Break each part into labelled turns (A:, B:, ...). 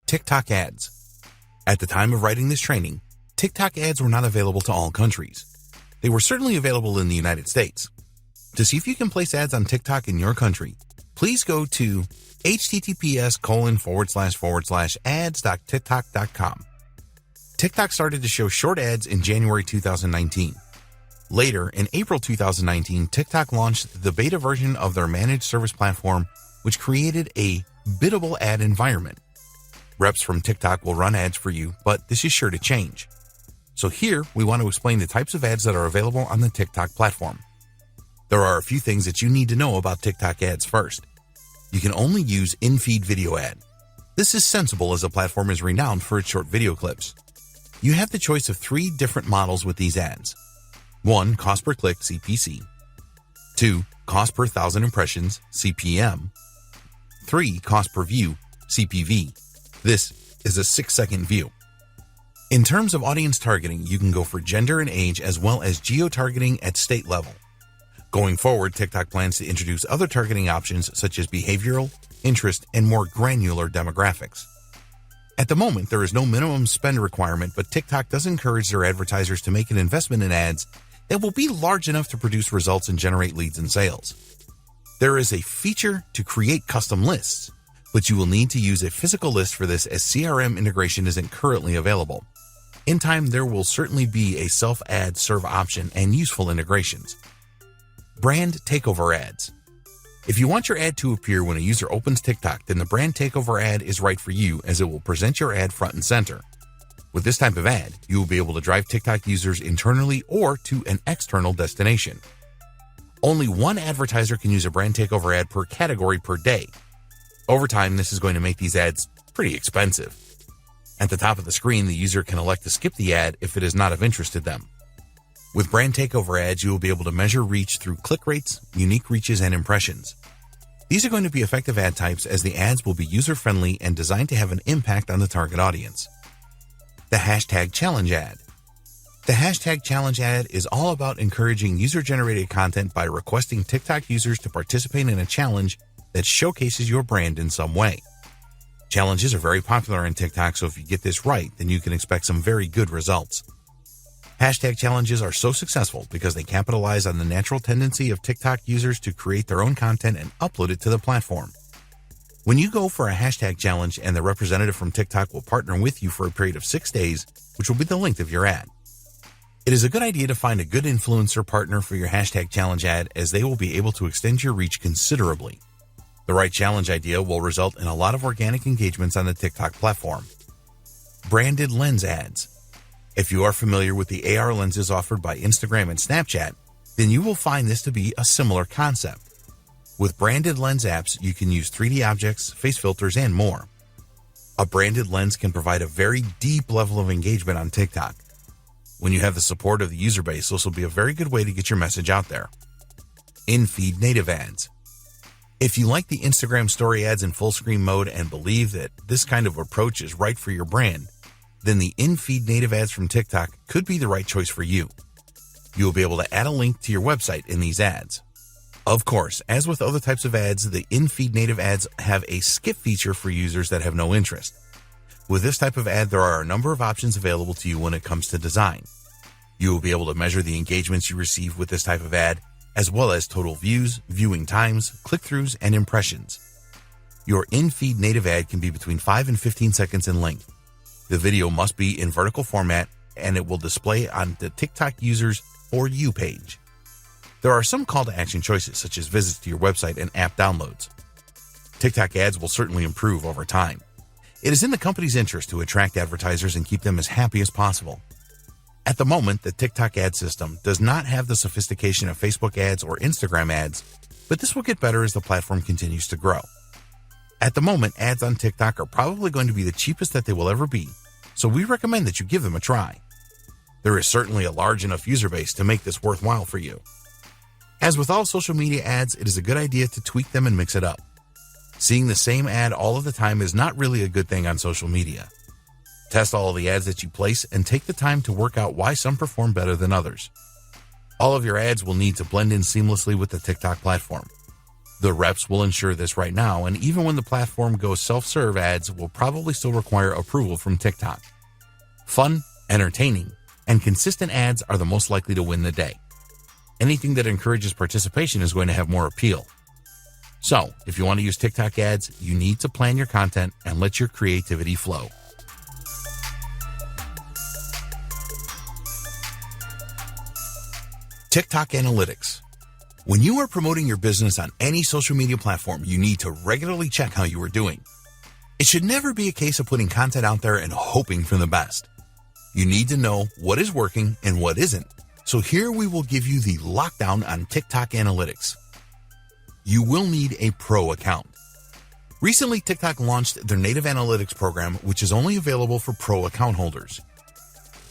A: TikTok ads. At the time of writing this training, TikTok ads were not available to all countries. They were certainly available in the United States. To see if you can place ads on TikTok in your country, please go to https://ads.tiktok.com. TikTok started to show short ads in January 2019. Later, in April 2019, TikTok launched the beta version of their managed service platform, which created a biddable ad environment. Reps from TikTok will run ads for you, but this is sure to change. So here, we want to explain the types of ads that are available on the TikTok platform. There are a few things that you need to know about TikTok ads first. You can only use in-feed video ad. This is sensible as the platform is renowned for its short video clips. You have the choice of 3 different models with these ads. 1. Cost per click, CPC. 2. Cost per 1,000 impressions, CPM. 3. Cost per view, CPV. This is a 6-second view. In terms of audience targeting, you can go for gender and age as well as geo-targeting at state level. Going forward, TikTok plans to introduce other targeting options such as behavioral, interest, and more granular demographics. At the moment, there is no minimum spend requirement, but TikTok does encourage their advertisers to make an investment in ads that will be large enough to produce results and generate leads and sales. There is a feature to create custom lists, but you will need to use a physical list for this as CRM integration isn't currently available. In time, there will certainly be a self-ad serve option and useful integrations. Brand takeover ads. If you want your ad to appear when a user opens TikTok, then the brand takeover ad is right for you as it will present your ad front and center. With this type of ad, you will be able to drive TikTok users internally or to an external destination. Only one advertiser can use a brand takeover ad per category per day. Over time, this is going to make these ads pretty expensive. At the top of the screen, the user can elect to skip the ad if it is not of interest to them. With brand takeover ads, you will be able to measure reach through click rates, unique reaches, and impressions. These are going to be effective ad types as the ads will be user-friendly and designed to have an impact on the target audience. The hashtag challenge ad. The hashtag challenge ad is all about encouraging user-generated content by requesting TikTok users to participate in a challenge that showcases your brand in some way. Challenges are very popular on TikTok, so if you get this right, then you can expect some very good results. Hashtag challenges are so successful because they capitalize on the natural tendency of TikTok users to create their own content and upload it to the platform. When you go for a hashtag challenge and the representative from TikTok will partner with you for a period of 6 days, which will be the length of your ad. It is a good idea to find a good influencer partner for your hashtag challenge ad as they will be able to extend your reach considerably. The right challenge idea will result in a lot of organic engagements on the TikTok platform. Branded lens ads. If you are familiar with the AR lenses offered by Instagram and Snapchat, then you will find this to be a similar concept. With branded lens apps, you can use 3D objects, face filters, and more. A branded lens can provide a very deep level of engagement on TikTok. When you have the support of the user base, this will be a very good way to get your message out there. In-feed native ads. If you like the Instagram story ads in full screen mode and believe that this kind of approach is right for your brand, then the in-feed native ads from TikTok could be the right choice for you. You will be able to add a link to your website in these ads. Of course, as with other types of ads, the in-feed native ads have a skip feature for users that have no interest. With this type of ad, there are a number of options available to you when it comes to design. You will be able to measure the engagements you receive with this type of ad, as well as total views, viewing times, click-throughs, and impressions. Your in-feed native ad can be between 5 and 15 seconds in length. The video must be in vertical format, and it will display on the TikTok user's For You page. There are some call to action choices, such as visits to your website and app downloads. TikTok ads will certainly improve over time. It is in the company's interest to attract advertisers and keep them as happy as possible. At the moment, the TikTok ad system does not have the sophistication of Facebook ads or Instagram ads, but this will get better as the platform continues to grow. At the moment, ads on TikTok are probably going to be the cheapest that they will ever be, so we recommend that you give them a try. There is certainly a large enough user base to make this worthwhile for you. As with all social media ads, it is a good idea to tweak them and mix it up. Seeing the same ad all of the time is not really a good thing on social media. Test all of the ads that you place and take the time to work out why some perform better than others. All of your ads will need to blend in seamlessly with the TikTok platform. The reps will ensure this right now, and even when the platform goes self-serve, ads will probably still require approval from TikTok. Fun, entertaining, and consistent ads are the most likely to win the day. Anything that encourages participation is going to have more appeal. So, if you want to use TikTok ads, you need to plan your content and let your creativity flow. TikTok Analytics. When you are promoting your business on any social media platform, you need to regularly check how you are doing. It should never be a case of putting content out there and hoping for the best. You need to know what is working and what isn't. So here we will give you the lockdown on TikTok Analytics. You will need a pro account. Recently, TikTok launched their native analytics program, which is only available for pro account holders.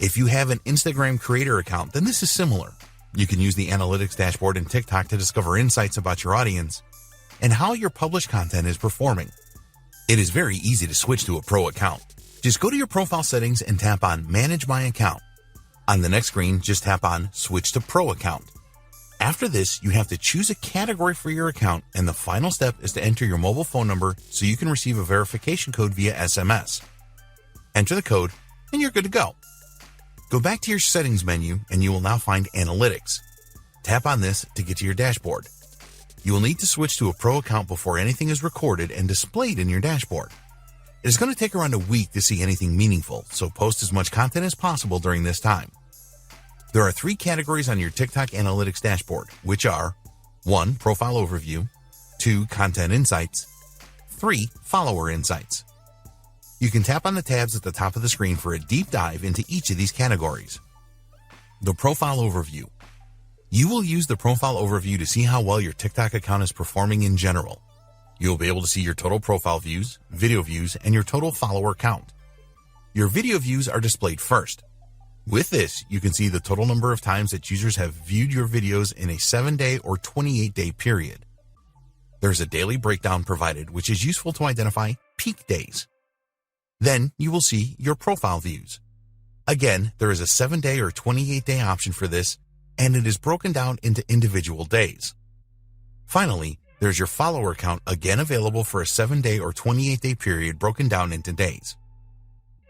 A: If you have an Instagram creator account, then this is similar. You can use the analytics dashboard in TikTok to discover insights about your audience and how your published content is performing. It is very easy to switch to a pro account. Just go to your profile settings and tap on Manage My Account. On the next screen, just tap on Switch to Pro Account. After this, you have to choose a category for your account, and the final step is to enter your mobile phone number so you can receive a verification code via SMS. Enter the code, and you're good to go. Go back to your settings menu and you will now find Analytics. Tap on this to get to your dashboard. You will need to switch to a pro account before anything is recorded and displayed in your dashboard. It is going to take around a week to see anything meaningful, so post as much content as possible during this time. There are 3 categories on your TikTok Analytics dashboard, which are 1. Profile Overview, 2. Content Insights, 3. Follower Insights. You can tap on the tabs at the top of the screen for a deep dive into each of these categories. The Profile Overview. You will use the Profile Overview to see how well your TikTok account is performing in general. You will be able to see your total profile views, video views, and your total follower count. Your video views are displayed first. With this, you can see the total number of times that users have viewed your videos in a 7-day or 28-day period. There's a daily breakdown provided, which is useful to identify peak days. Then you will see your profile views. Again, there is a 7-day or 28-day option for this, and it is broken down into individual days. Finally, there's your follower count, again available for a 7-day or 28-day period broken down into days.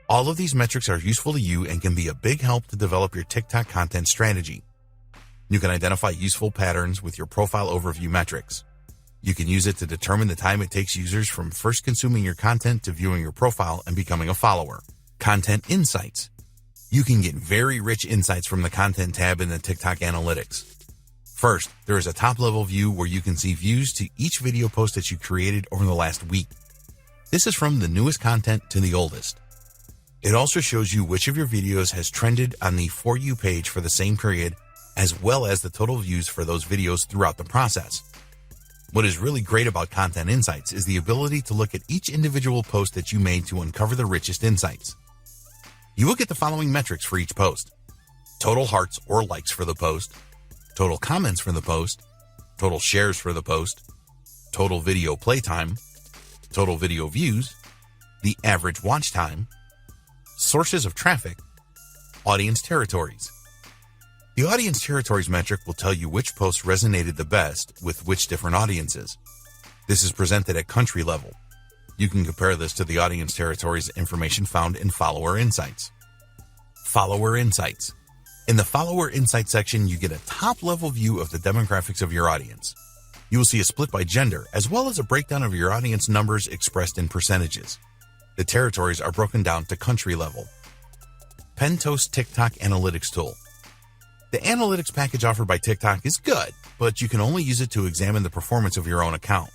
A: All of these metrics are useful to you and can be a big help to develop your TikTok content strategy. You can identify useful patterns with your profile overview metrics. You can use it to determine the time it takes users from first consuming your content to viewing your profile and becoming a follower. Content Insights. You can get very rich insights from the Content tab in the TikTok Analytics. First, there is a top-level view where you can see views to each video post that you created over the last week. This is from the newest content to the oldest. It also shows you which of your videos has trended on the For You page for the same period, as well as the total views for those videos throughout the process. What is really great about Content Insights is the ability to look at each individual post that you made to uncover the richest insights. You will get the following metrics for each post: total hearts or likes for the post, total comments for the post, total shares for the post, total video playtime, total video views, the average watch time, sources of traffic, audience territories. The audience territories metric will tell you which posts resonated the best with which different audiences. This is presented at country level. You can compare this to the audience territories information found in Follower Insights. Follower Insights. In the Follower Insights section, you get a top-level view of the demographics of your audience. You will see a split by gender, as well as a breakdown of your audience numbers expressed in percentages. The territories are broken down to country level. Pentost TikTok Analytics Tool. The analytics package offered by TikTok is good, but you can only use it to examine the performance of your own account.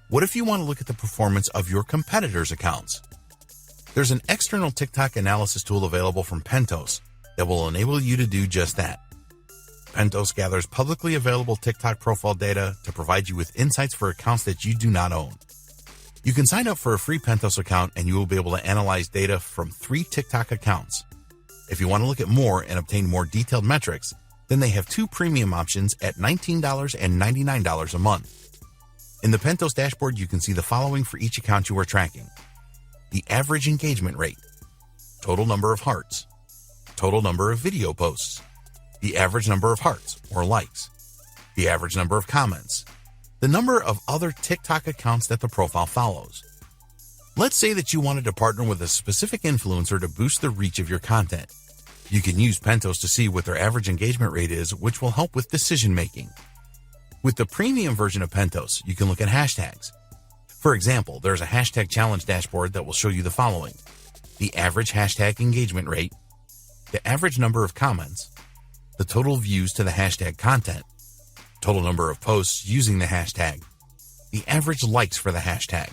A: What if you want to look at the performance of your competitors' accounts? There's an external TikTok analysis tool available from Pentost that will enable you to do just that. Pentost gathers publicly available TikTok profile data to provide you with insights for accounts that you do not own. You can sign up for a free Pentost account and you will be able to analyze data from 3 TikTok accounts. If you want to look at more and obtain more detailed metrics, then they have 2 premium options at $19 and $99 a month. In the Pentost dashboard, you can see the following for each account you are tracking: the average engagement rate, total number of hearts, total number of video posts, the average number of hearts or likes, the average number of comments, the number of other TikTok accounts that the profile follows. Let's say that you wanted to partner with a specific influencer to boost the reach of your content. You can use Pentos to see what their average engagement rate is, which will help with decision making. With the premium version of Pentos, you can look at hashtags. For example, there's a hashtag challenge dashboard that will show you the following: the average hashtag engagement rate, the average number of comments, the total views to the hashtag content, total number of posts using the hashtag, the average likes for the hashtag.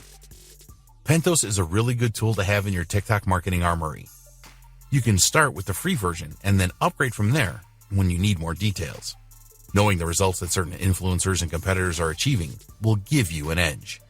A: Pentos is a really good tool to have in your TikTok marketing armory. You can start with the free version and then upgrade from there when you need more details. Knowing the results that certain influencers and competitors are achieving will give you an edge.